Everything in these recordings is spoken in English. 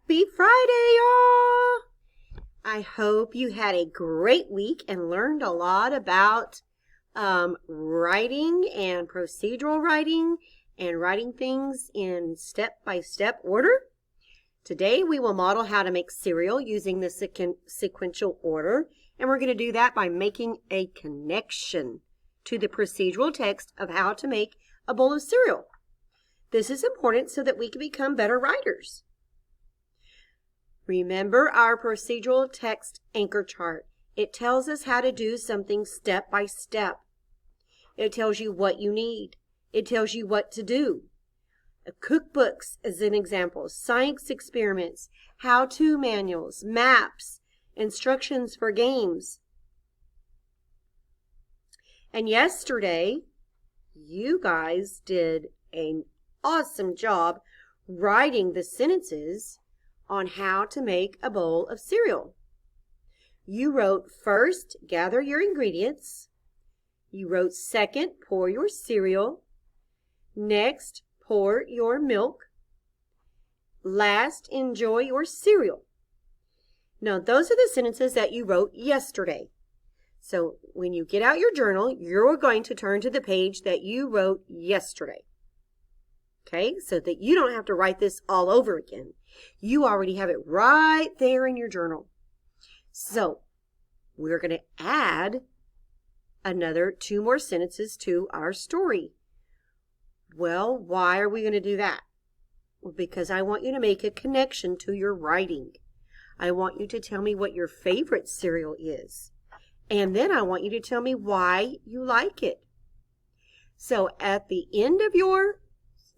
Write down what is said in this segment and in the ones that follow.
Happy Friday, y'all! I hope you had a great week and learned a lot about writing and procedural writing and writing things in step-by-step order. Today we will model how to make cereal using the sequential order, and we're going to do that by making a connection to the procedural text of how to make a bowl of cereal. This is important so that we can become better writers. Remember our procedural text anchor chart. It tells us how to do something step by step. It tells you what you need. It tells you what to do. Cookbooks as an example, science experiments, how-to manuals, maps, instructions for games. And yesterday, you guys did an awesome job writing the sentences on how to make a bowl of cereal. You wrote, first, gather your ingredients. You wrote, second, pour your cereal. Next, pour your milk. Last, enjoy your cereal. Now, those are the sentences that you wrote yesterday. So when you get out your journal, you're going to turn to the page that you wrote yesterday. Okay, so that you don't have to write this all over again. You already have it right there in your journal. So we're going to add another 2 more sentences to our story. Well, why are we going to do that? Well, because I want you to make a connection to your writing. I want you to tell me what your favorite cereal is. And then I want you to tell me why you like it. So at the end of your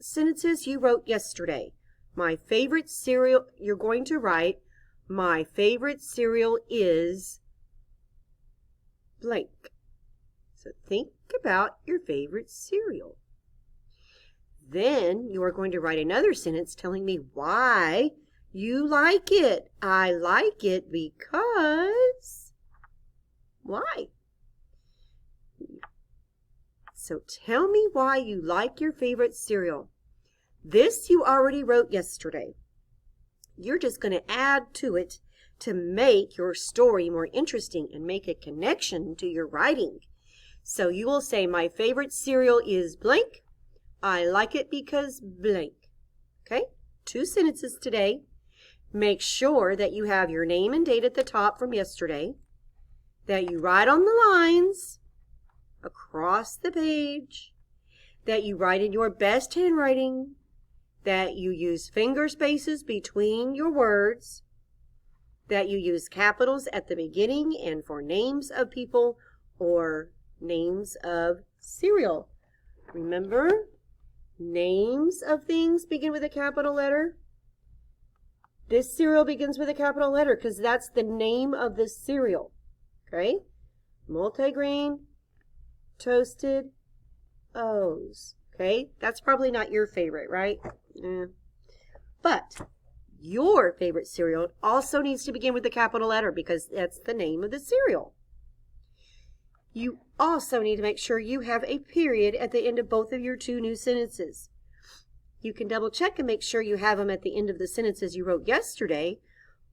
sentences you wrote yesterday, my favorite cereal, you're going to write, my favorite cereal is blank. So think about your favorite cereal. Then you are going to write another sentence telling me why you like it. I like it because... Why? So tell me why you like your favorite cereal. This you already wrote yesterday. You're just going to add to it to make your story more interesting and make a connection to your writing. So you will say, my favorite cereal is blank. I like it because blank. Okay? 2 sentences today. Make sure that you have your name and date at the top from yesterday, that you write on the lines across the page, that you write in your best handwriting, that you use finger spaces between your words, that you use capitals at the beginning and for names of people or names of cereal. Remember, names of things begin with a capital letter. This cereal begins with a capital letter because that's the name of the cereal. Okay? Multigrain, toasted O's. Okay? That's probably not your favorite, right? But your favorite cereal also needs to begin with a capital letter because that's the name of the cereal. You also need to make sure you have a period at the end of both of your 2 new sentences. You can double check and make sure you have them at the end of the sentences you wrote yesterday,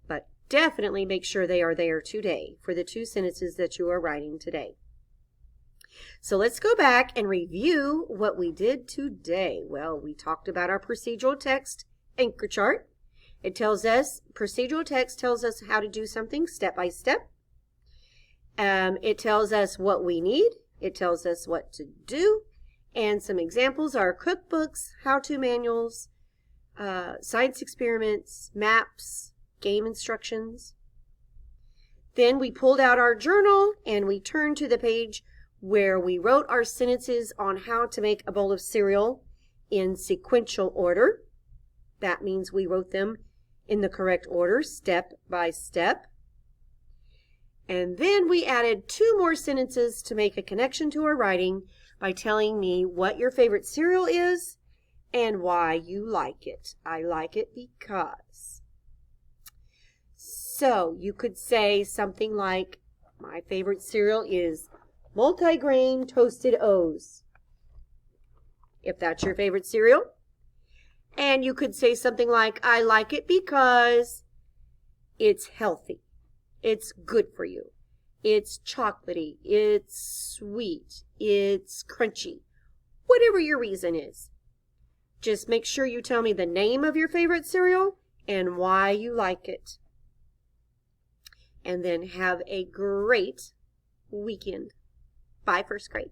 but definitely make sure they are there today for the 2 sentences that you are writing today. So let's go back and review what we did today. Well, we talked about our procedural text anchor chart. It tells us, procedural text tells us how to do something step by step. It tells us what we need. It tells us what to do. And some examples are cookbooks, how-to manuals, science experiments, maps, game instructions. Then we pulled out our journal and we turned to the page where we wrote our sentences on how to make a bowl of cereal in sequential order. That means we wrote them in the correct order, step by step. And then we added 2 more sentences to make a connection to our writing by telling me what your favorite cereal is and why you like it. I like it because. So you could say something like, my favorite cereal is multigrain toasted O's. If that's your favorite cereal. And you could say something like, I like it because it's healthy. It's good for you. It's chocolatey. It's sweet. It's crunchy. Whatever your reason is. Just make sure you tell me the name of your favorite cereal and why you like it. And then have a great weekend. Bye, first grade.